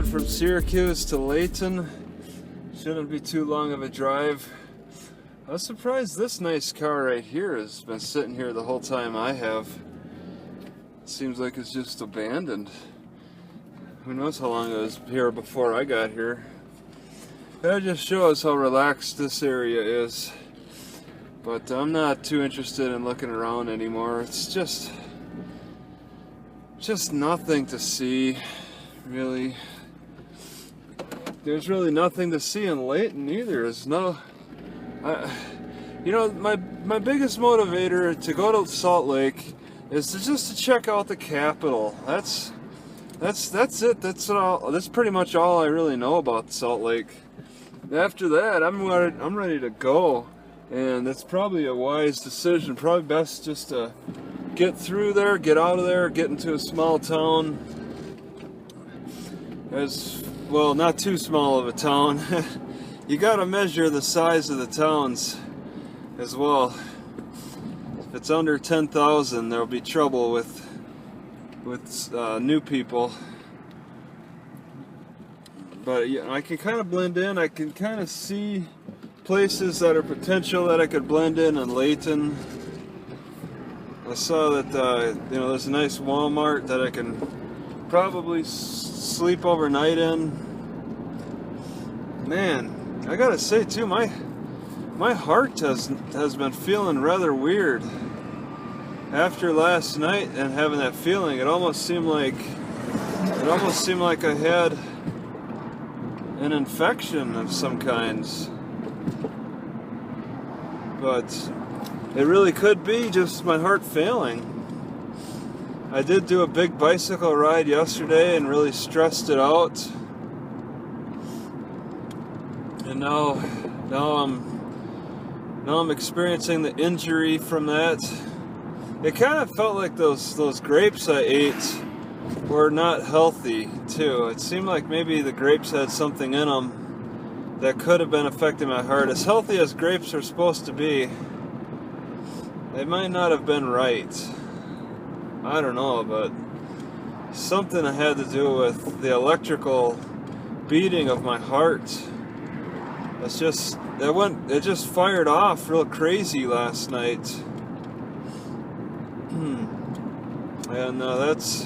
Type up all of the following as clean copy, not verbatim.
from Syracuse to Layton. Shouldn't be too long of a drive. I was surprised this nice car right here has been sitting here the whole time I have. Seems like it's just abandoned. Who knows how long it was here before I got here. That just shows how relaxed this area is. But I'm not too interested in looking around anymore. It's just nothing to see, really. There's really nothing to see in Layton either. There's no, my biggest motivator to go to Salt Lake is to check out the Capitol. That's it. That's pretty much all I really know about Salt Lake. After that, I'm ready to go, and it's probably a wise decision. Probably best just to get through there, get out of there, get into a small town. As well, not too small of a town. You gotta measure the size of the towns as well. If it's under 10,000, there'll be trouble with new people. But yeah, I can kind of blend in. I can kind of see places that are potential that I could blend in Layton. I saw that there's a nice Walmart that I can probably sleep overnight in. Man, I gotta say too, my heart has been feeling rather weird after last night and having that feeling. It almost seemed like I had an infection of some kinds, but it really could be just my heart failing. I did do a big bicycle ride yesterday and really stressed it out. And now I'm experiencing the injury from that. It kind of felt like those grapes I ate were not healthy too. It seemed like maybe the grapes had something in them that could have been affecting my heart. As healthy as grapes are supposed to be, they might not have been right. I don't know, but something had to do with the electrical beating of my heart. It just fired off real crazy last night. And that's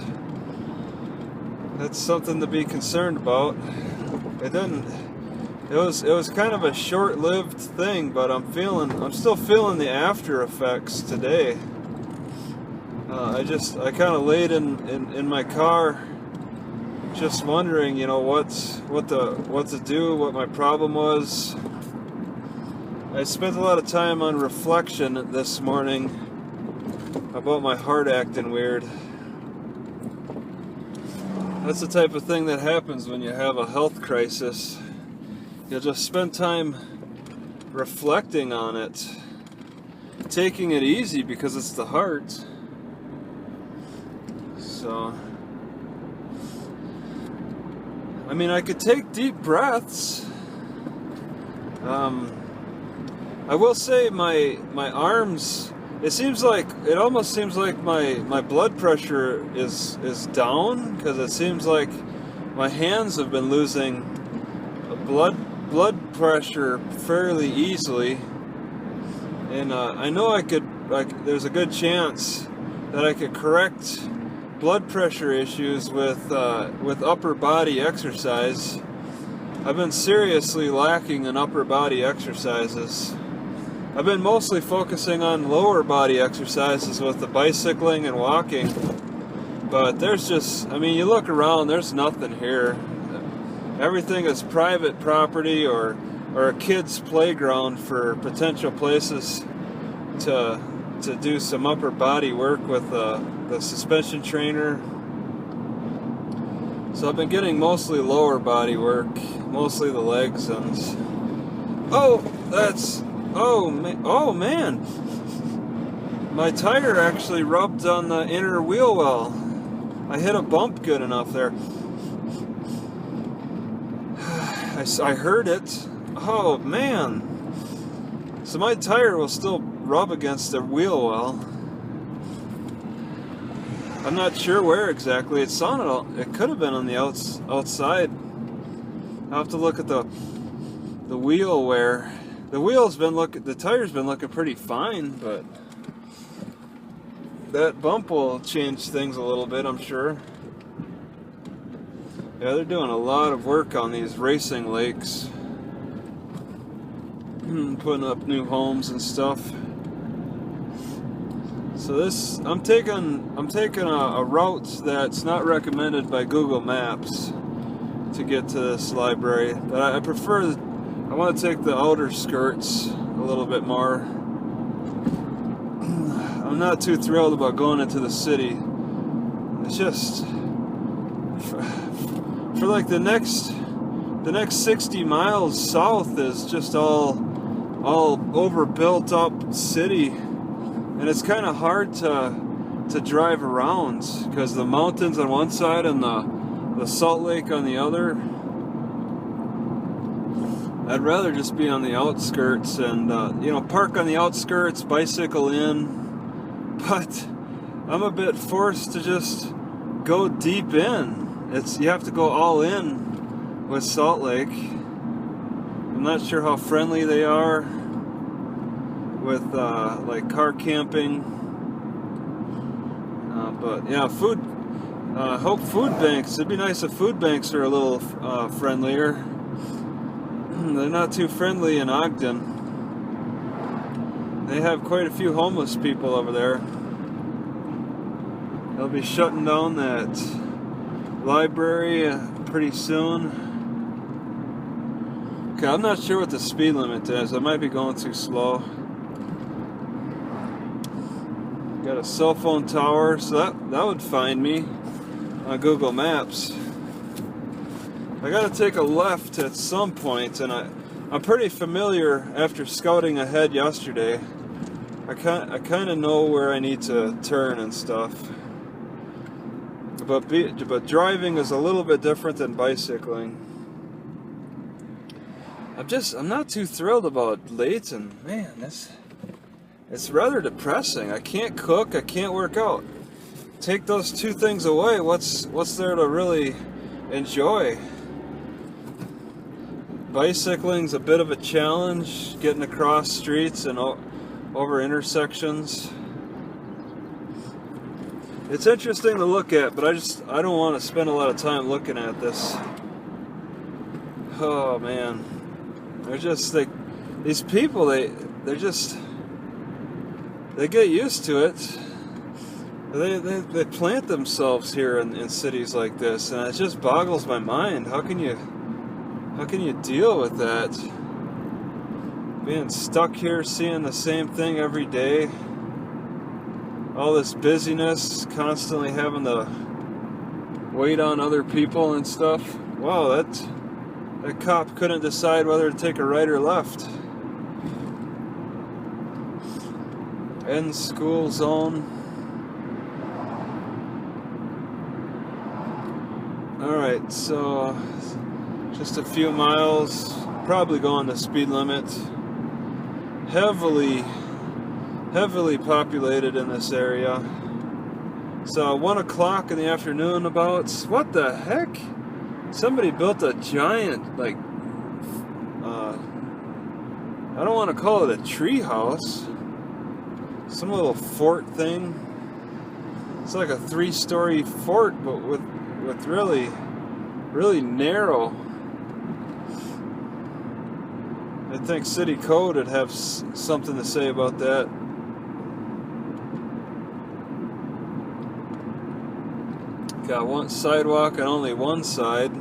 something to be concerned about. It was kind of a short-lived thing, but I'm still feeling the after effects today. I kind of laid in my car, just wondering, what to do, what my problem was. I spent a lot of time on reflection this morning about my heart acting weird. That's the type of thing that happens when you have a health crisis. You'll just spend time reflecting on it, taking it easy because it's the heart. So, I mean, I could take deep breaths. I will say my arms, it almost seems like my blood pressure is down, because it seems like my hands have been losing blood pressure fairly easily. And I know there's a good chance that I could correct blood pressure issues with upper body exercise. I've been seriously lacking in upper body exercises. I've been mostly focusing on lower body exercises with the bicycling and walking, but you look around, there's nothing here. Everything is private property or a kid's playground for potential places to do some upper body work with the suspension trainer. So I've been getting mostly lower body work, mostly the legs and... Oh man! My tire actually rubbed on the inner wheel well. I hit a bump good enough there. I heard it. Oh man! So my tire will still rub against the wheel well. I'm not sure where exactly. It could have been on the outside. I'll have to look at the wheel wear. The tire's been looking pretty fine, but that bump will change things a little bit, I'm sure. Yeah, they're doing a lot of work on these racing lakes, putting up new homes and stuff. So this, I'm taking a route that's not recommended by Google Maps to get to this library, but I want to take the outer skirts a little bit more. I'm not too thrilled about going into the city. It's just for like the next 60 miles south is just all overbuilt up city, and it's kind of hard to drive around because the mountains on one side and the Salt Lake on the other. I'd rather just be on the outskirts and park on the outskirts, bicycle in, but I'm a bit forced to just go deep in. You have to go all in with Salt Lake. I'm not sure how friendly they are with like car camping, but yeah, hope food banks. It'd be nice if food banks are a little friendlier. They're not too friendly in Ogden. They have quite a few homeless people over there. They'll be shutting down that library pretty soon. Okay, I'm not sure what the speed limit is. I might be going too slow. Got a cell phone tower, so that would find me on Google Maps. I gotta take a left at some point, and I'm pretty familiar after scouting ahead yesterday. I kind of know where I need to turn and stuff. But driving is a little bit different than bicycling. I'm not too thrilled about Layton. Man, it's rather depressing. I can't cook, I can't work out. Take those two things away, what's there to really enjoy? Bicycling's a bit of a challenge, getting across streets and over intersections. It's interesting to look at, but I don't want to spend a lot of time looking at this. Oh man, they're just like these people. They get used to it. They plant themselves here in cities like this, and it just boggles my mind. How can you deal with that? Being stuck here, seeing the same thing every day. All this busyness, constantly having to wait on other people and stuff. Wow, that cop couldn't decide whether to take a right or left. End school zone. Alright, so just a few miles, probably going the speed limit. Heavily populated in this area. So 1 o'clock in the afternoon about, what the heck? Somebody built a giant, like, I don't want to call it a tree house. Some little fort thing. It's like a 3-story fort, but with really narrow. I think city code would have something to say about that. Got one sidewalk on only one side.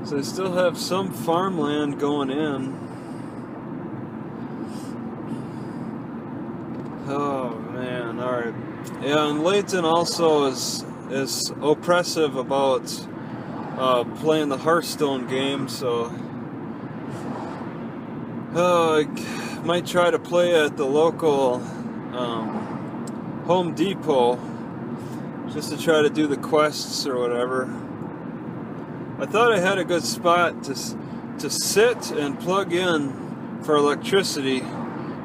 So they still have some farmland going in. Oh man, alright. Yeah, and Layton also is oppressive about playing the Hearthstone game, so I might try to play at the local Home Depot just to try to do the quests or whatever. I thought I had a good spot to sit and plug in for electricity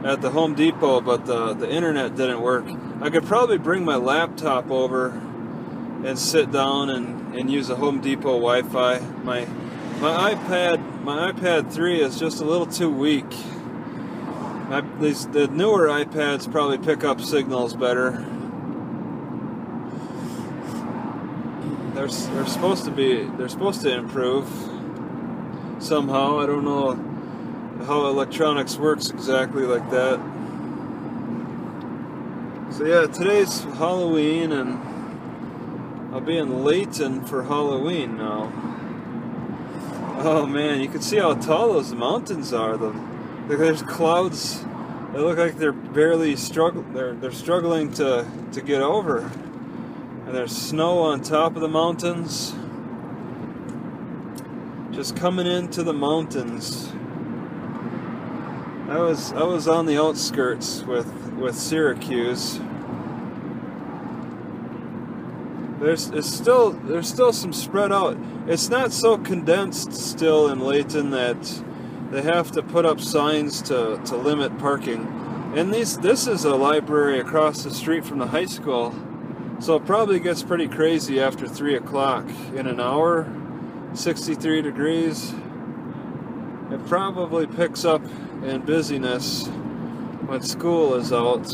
at the Home Depot, but the internet didn't work. I could probably bring my laptop over and sit down and use a Home Depot Wi-Fi. My iPad 3 is just a little too weak. The newer iPads probably pick up signals better. They're supposed to improve somehow. I don't know how electronics works exactly like that. So yeah, today's Halloween, and I'll be in Layton for Halloween now. Oh man, you can see how tall those mountains are. There's clouds. They look like they're barely they're struggling to get over. And there's snow on top of the mountains. Just coming into the mountains. I was on the outskirts with Syracuse. There's still some spread out. It's not so condensed still in Layton that they have to put up signs to limit parking. And this is a library across the street from the high school, so it probably gets pretty crazy after 3 o'clock. In an hour, 63 degrees. It probably picks up in busyness when school is out.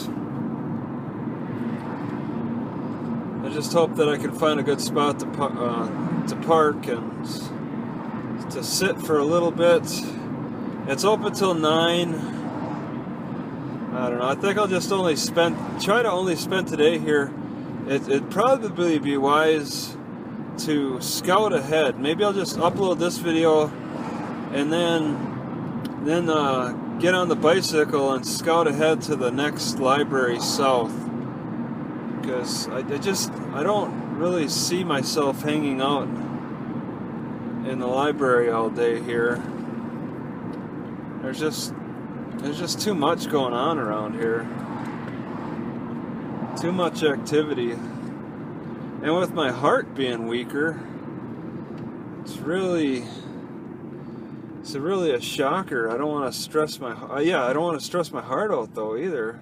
I just hope that I can find a good spot to park and to sit for a little bit. It's open till 9. I don't know. I think I'll just try to only spend today here. It'd probably be wise to scout ahead. Maybe I'll just upload this video and then get on the bicycle and scout ahead to the next library south. Because I don't really see myself hanging out in the library all day here. There's just too much going on around here. Too much activity. And with my heart being weaker, it's really a shocker. I don't want to stress my heart out though either.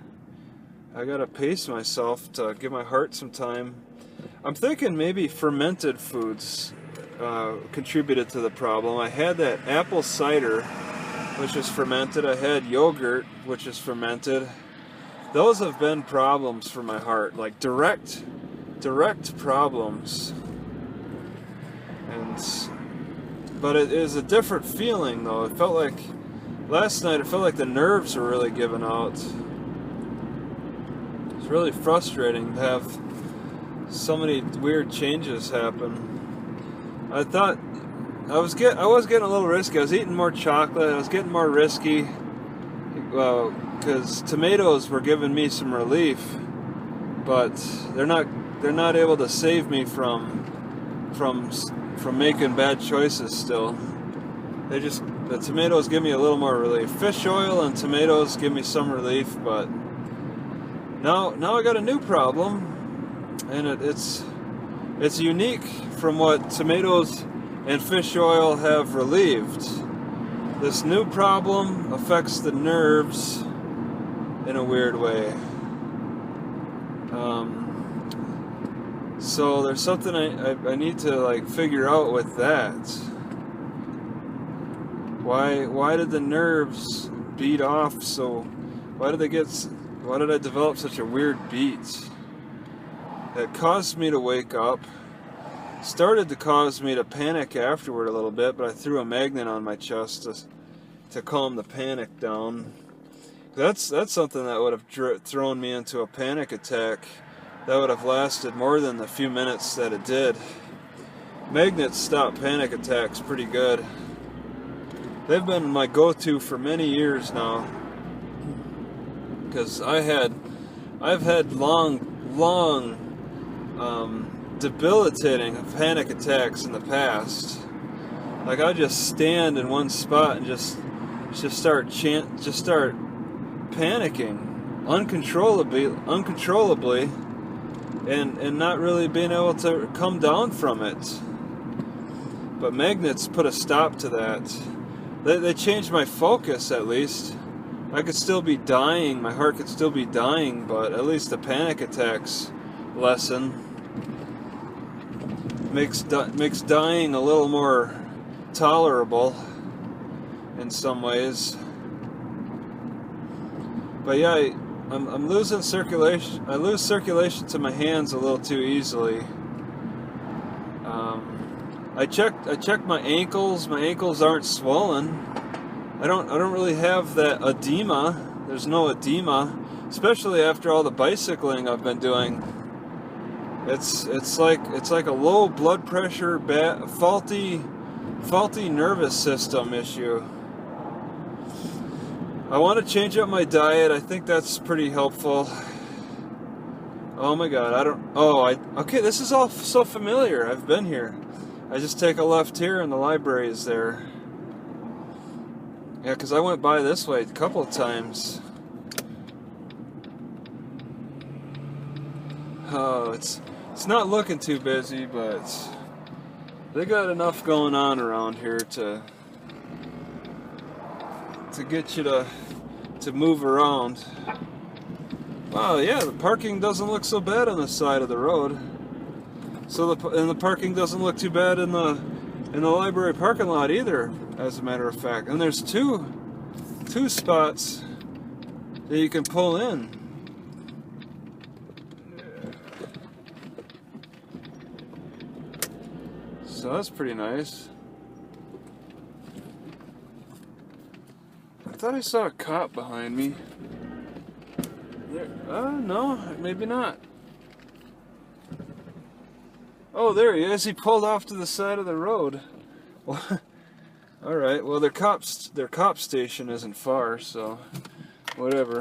I gotta pace myself to give my heart some time. I'm thinking maybe fermented foods contributed to the problem. I had that apple cider, which is fermented. I had yogurt, which is fermented. Those have been problems for my heart, like direct problems. But it is a different feeling though. It felt like last night. It felt like the nerves were really giving out. It's really frustrating to have so many weird changes happen. I thought I was getting a little risky. I was eating more chocolate. I was getting more risky because tomatoes were giving me some relief, but they're not able to save me from making bad choices. Still, the tomatoes give me a little more relief. Fish oil and tomatoes give me some relief, but now I got a new problem, and it's unique from what tomatoes and fish oil have relieved. This new problem affects the nerves in a weird way. So there's something I need to figure out with that. Why did the nerves beat off so? Why did I develop such a weird beat? That caused me to wake up. Started to cause me to panic afterward a little bit, but I threw a magnet on my chest to calm the panic down. That's something that would have thrown me into a panic attack that would have lasted more than the few minutes that it did. Magnets stop panic attacks pretty good. They've been my go-to for many years now, because I've had long debilitating panic attacks in the past. Like I just stand in one spot and just start panicking uncontrollably, and not really being able to come down from it. But magnets put a stop to that. They changed my focus at least. I could still be dying, my heart could still be dying, but at least the panic attacks lessen. Makes dying a little more tolerable in some ways. But yeah, I'm losing circulation. I lose circulation to my hands a little too easily. I checked my ankles. My ankles aren't swollen. I don't really have that edema. There's no edema, especially after all the bicycling I've been doing. It's like a low blood pressure, faulty nervous system issue. I want to change up my diet. I think that's pretty helpful. Oh my God, okay, this is all so familiar. I've been here. I just take a left here and the library is there. Yeah, because I went by this way a couple of times. Oh, it's not looking too busy, but they got enough going on around here to get you to move around. Wow, yeah, the parking doesn't look so bad on the side of the road. So the parking doesn't look too bad in the library parking lot either, as a matter of fact. And there's two spots that you can pull in. So that's pretty nice. I thought I saw a cop behind me. There, no, maybe not. Oh, there he is. He pulled off to the side of the road. Well, all right. Well, their cop station isn't far, so whatever.